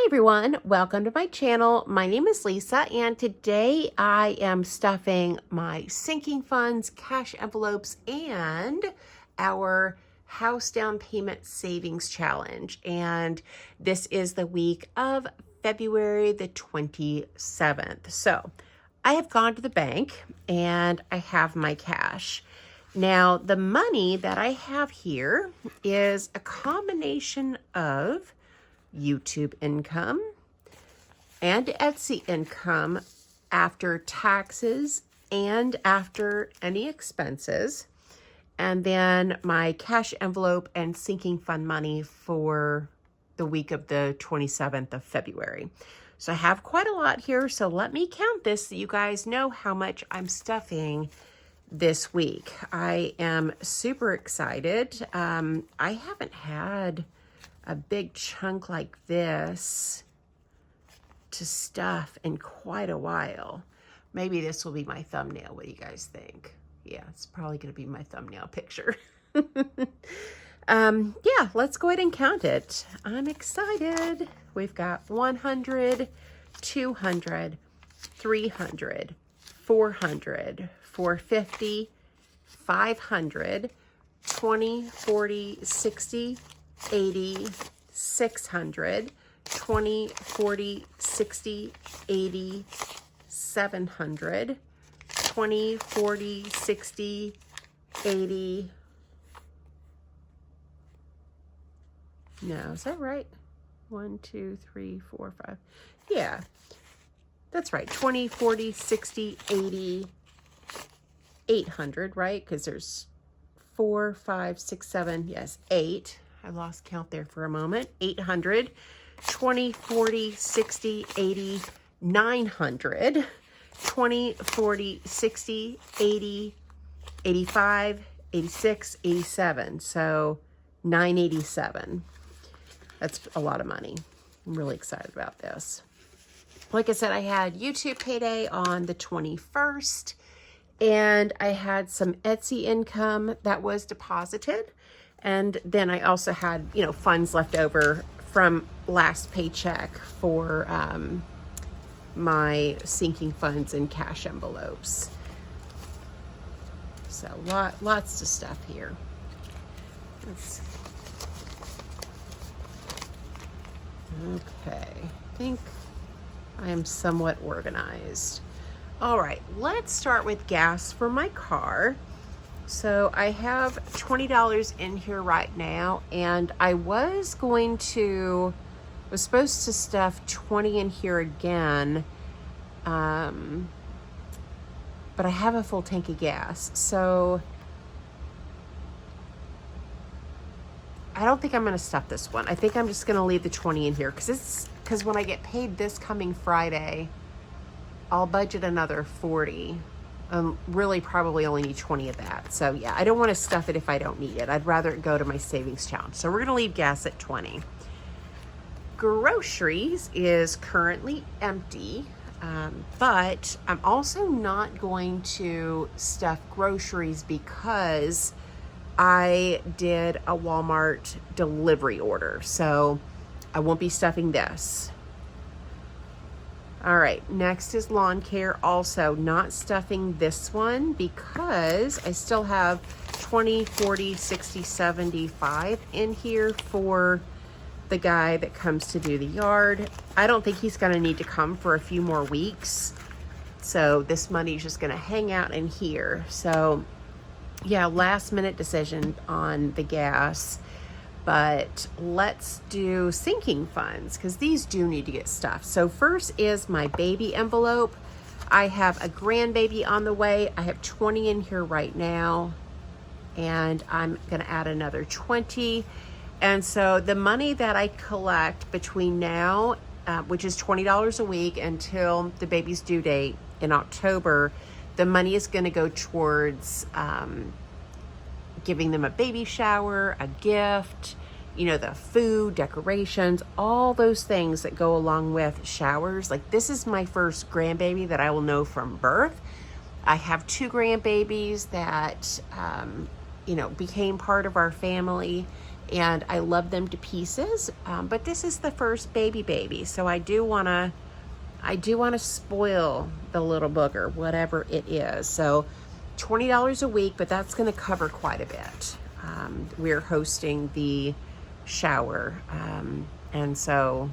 Hi everyone, welcome to my channel. My name is Lisa and today I am stuffing my sinking funds, cash envelopes, and our house down payment savings challenge. And this is the week of February the 27th. So I have gone to the bank and I have my cash. Now the money that I have here is a combination of YouTube income and Etsy income after taxes and after any expenses, and then my cash envelope and sinking fund money for the week of the 27th of February. So I have quite a lot here, so let me count this so you guys know how much I'm stuffing this week. I am super excited. I haven't had a big chunk like this to stuff in quite a while. Maybe this will be my thumbnail. What do you guys think? Yeah, it's probably going to be my thumbnail picture. Yeah, let's go ahead and count it. I'm excited. We've got 100, 200, 300, 400, 450, 500, 20, 40, 60, 80, 600, 20, 40, 60, 80, 700, 20, 40, 60, 80. No, is that right? 1, 2, 3, 4, 5. Yeah, that's right. 20, 40, 60, 80, 800, right? Because there's 4, 5, 6, 7, yes, 8. I lost count there for a moment. 800, 20, 40, 60, 80, 900, 20, 40, 60, 80, 85, 86, 87. So 987. That's a lot of money. I'm really excited about this. Like I said, I had YouTube payday on the 21st, and I had some Etsy income that was deposited. And then I also had, funds left over from last paycheck for my sinking funds and cash envelopes. So lots of stuff here. Okay, I think I am somewhat organized. All right, let's start with gas for my car. So I have $20 in here right now, and I was supposed to stuff 20 in here again, but I have a full tank of gas, so I don't think I'm going to stuff this one. I think I'm just going to leave the 20 in here because when I get paid this coming Friday, I'll budget another 40. Really probably only need 20 of that. So yeah, I don't want to stuff it if I don't need it. I'd rather it go to my savings challenge. So we're going to leave gas at 20. Groceries is currently empty, but I'm also not going to stuff groceries because I did a Walmart delivery order. So I won't be stuffing this. All right, next is lawn care. Also not stuffing this one because I still have 20, 40, 60, 75 in here for the guy that comes to do the yard. I don't think he's gonna need to come for a few more weeks. So this money is just gonna hang out in here. So yeah, last minute decision on the gas. But let's do sinking funds because these do need to get stuffed. So first is my baby envelope. I have a grandbaby on the way. I have 20 in here right now, and I'm gonna add another 20. And so the money that I collect between now, which is $20 a week until the baby's due date in October, the money is gonna go towards giving them a baby shower, a gift, the food, decorations, all those things that go along with showers. Like this is my first grandbaby that I will know from birth. I have 2 grandbabies that, became part of our family, and I love them to pieces. But this is the first baby, so I do want to spoil the little booger, whatever it is. So $20 a week, but that's going to cover quite a bit. We're hosting the shower, and so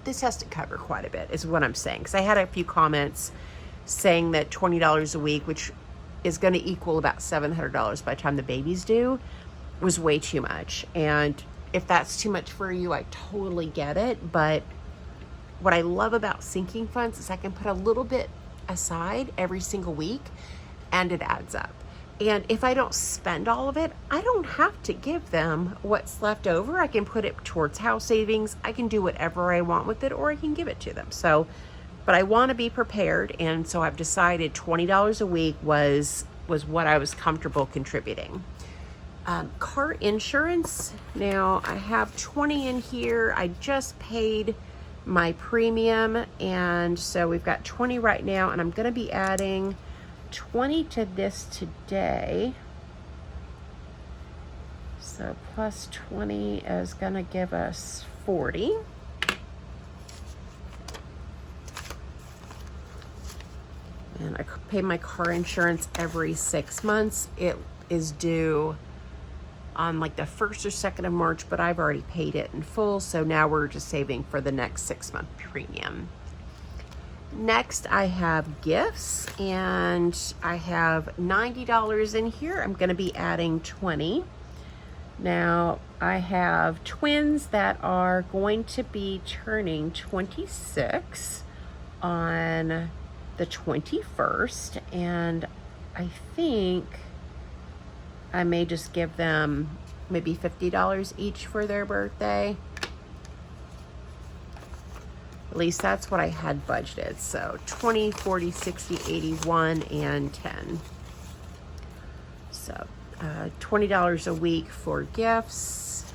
this has to cover quite a bit is what I'm saying, because I had a few comments saying that $20 a week, which is going to equal about $700 by the time the baby's due, was way too much. And if that's too much for you, I totally get it. But what I love about sinking funds is I can put a little bit aside every single week, and it adds up. And if I don't spend all of it, I don't have to give them what's left over. I can put it towards house savings. I can do whatever I want with it, or I can give it to them. So, but I want to be prepared, and so I've decided $20 a week was what I was comfortable contributing. Car insurance. Now I have 20 in here. I just paid my premium, and so we've got 20 right now, and I'm going to be adding 20 to this today. So plus 20 is going to give us 40. And I pay my car insurance every 6 months. It is due on like the 1st or 2nd of March, but I've already paid it in full. So now we're just saving for the next 6-month premium. Next, I have gifts, and I have $90 in here. I'm going to be adding 20. Now, I have twins that are going to be turning 26 on the 21st, and I think I may just give them maybe $50 each for their birthday. At least that's what I had budgeted. So 20, 40, 60, 81, and 10. So $20 a week for gifts.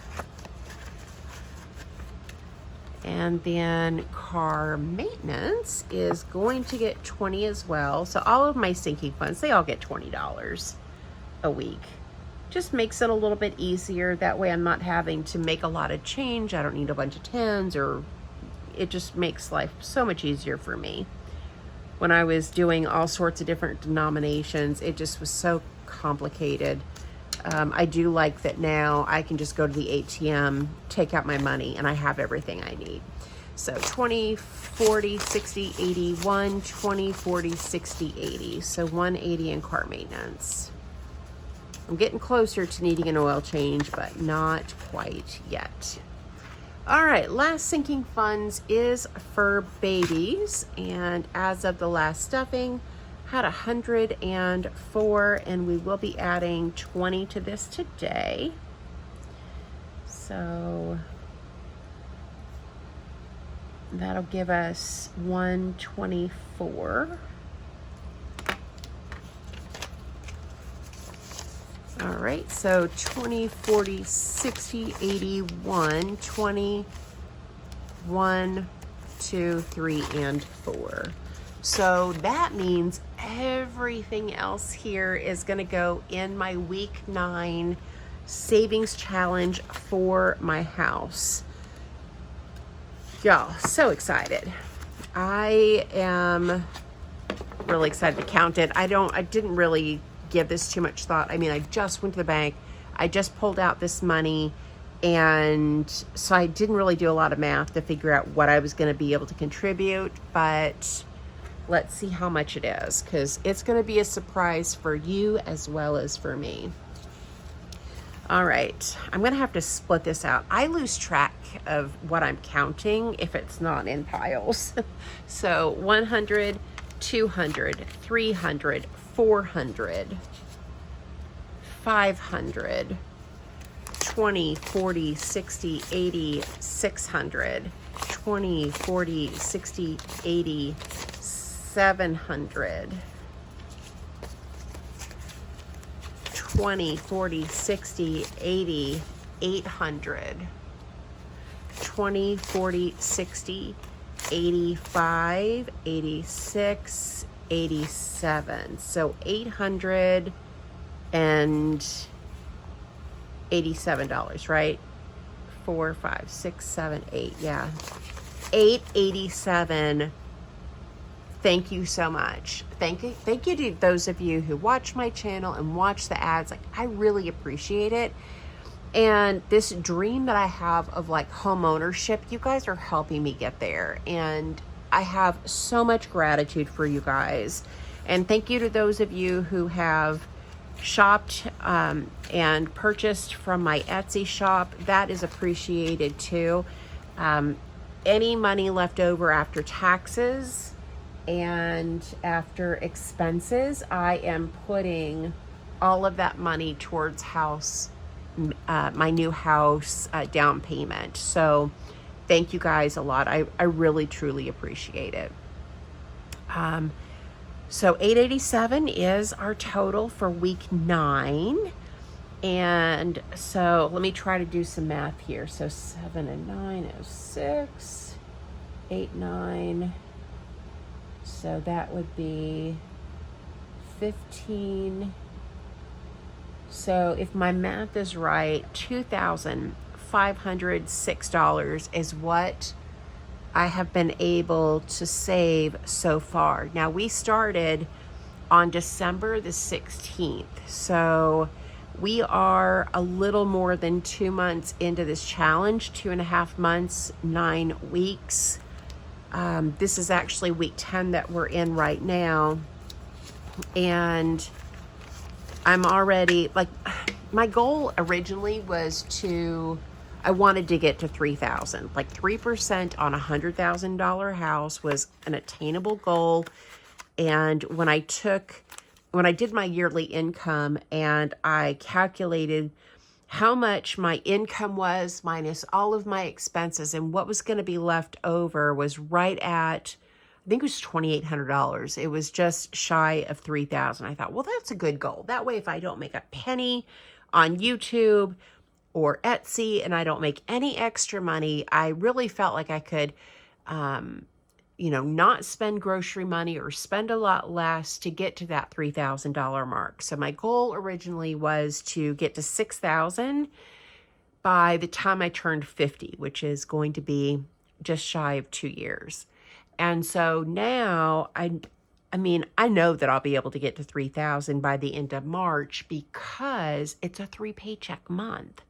And then car maintenance is going to get 20 as well. So all of my sinking funds, they all get $20 a week. Just makes it a little bit easier. That way I'm not having to make a lot of change. I don't need a bunch of 10s, or it just makes life so much easier for me. When I was doing all sorts of different denominations, it just was so complicated. I do like that now I can just go to the ATM, take out my money, and I have everything I need. So 20, 40, 60, 81, 20, 40, 60, 80. So 180 in car maintenance. I'm getting closer to needing an oil change, but not quite yet. All right, last sinking funds is for babies, and as of the last stuffing, had 104, and we will be adding 20 to this today. So that'll give us 124. All right, so 20, 40, 60, 81, 20, 1, 2, 3, and 4. So that means everything else here is going to go in my week 9 savings challenge for my house. Y'all, so excited. I am really excited to count it. I didn't really give this too much thought. I mean, I just went to the bank. I just pulled out this money, and so I didn't really do a lot of math to figure out what I was going to be able to contribute, but let's see how much it is, because it's going to be a surprise for you as well as for me. All right, I'm going to have to split this out. I lose track of what I'm counting if it's not in piles. So 100, 200, 300, 400, 500, 20, 40, 60, 80, 600, 20, 40, 60, 80, 700, 20, 40, 60, 80, 800, 20, 40, 60, 85, 86, 87. So 800 and $87, right? 4, 5, 6, 7, 8. Yeah. $8.87. Thank you so much. Thank you to those of you who watch my channel and watch the ads. Like, I really appreciate it. And this dream that I have of like home ownership, you guys are helping me get there. And I have so much gratitude for you guys. And thank you to those of you who have shopped and purchased from my Etsy shop. That is appreciated too. Any money left over after taxes and after expenses, I am putting all of that money towards my new house down payment. So thank you guys a lot. I really truly appreciate it. So $887 is our total for week 9. And so let me try to do some math here. So 7 and 9 is 6, 8, 9. So that would be 15. So if my math is right, $2,506 is what I have been able to save so far. Now, we started on December the 16th. So we are a little more than 2 months into this challenge, 2.5 months, 9 weeks. This is actually week 10 that we're in right now. And I'm already, like, my goal originally was I wanted to get to 3,000. Like 3% on $100,000 house was an attainable goal. And when I did my yearly income and I calculated how much my income was minus all of my expenses and what was going to be left over was right at, I think it was $2,800. It was just shy of 3,000. I thought, well, that's a good goal. That way, if I don't make a penny on YouTube or Etsy and I don't make any extra money, I really felt like I could, not spend grocery money or spend a lot less to get to that $3,000 mark. So my goal originally was to get to 6,000 by the time I turned 50, which is going to be just shy of 2 years. And so now I know that I'll be able to get to 3,000 by the end of March because it's a 3-paycheck month.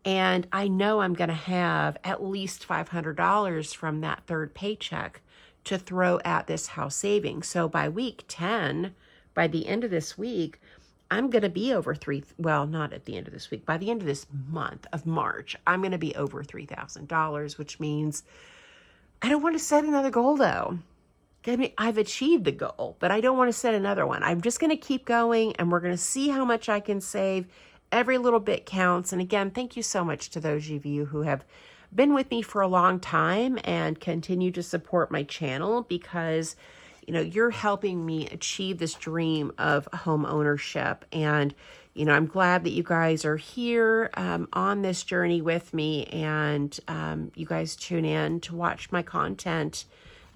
And I know I'm going to have at least $500 from that third paycheck to throw at this house savings. So by week 10, by the end of this week, I'm going to be over not at the end of this week, by the end of this month of March, I'm going to be over $3,000, which means I don't want to set another goal though. I mean, I've achieved the goal, but I don't want to set another one. I'm just going to keep going and we're going to see how much I can save. Every little bit counts. And again, thank you so much to those of you who have been with me for a long time and continue to support my channel because, you're helping me achieve this dream of home ownership. And, I'm glad that you guys are here on this journey with me and you guys tune in to watch my content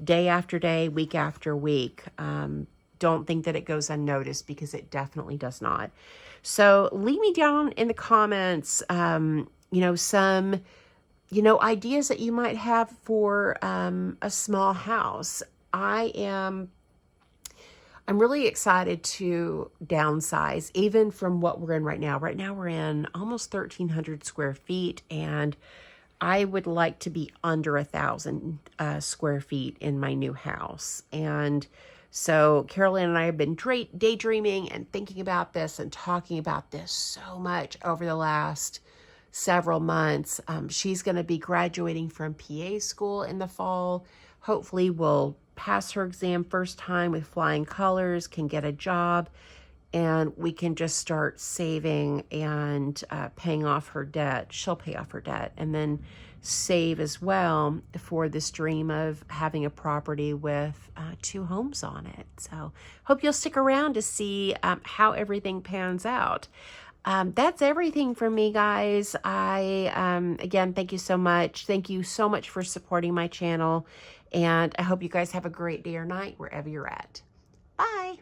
day after day, week after week. Don't think that it goes unnoticed because it definitely does not. So leave me down in the comments, some, ideas that you might have for a small house. I'm really excited to downsize, even from what we're in right now. Right now we're in almost 1,300 square feet, and I would like to be under 1,000 square feet in my new house. And so Carolyn and I have been daydreaming and thinking about this and talking about this so much over the last several months. She's going to be graduating from PA school in the fall. Hopefully we'll pass her exam first time with flying colors, can get a job, and we can just start saving and paying off her debt. She'll pay off her debt and then save as well for this dream of having a property with 2 homes on it. So hope you'll stick around to see how everything pans out. That's everything from me, guys. Again, thank you so much. Thank you so much for supporting my channel. And I hope you guys have a great day or night wherever you're at. Bye.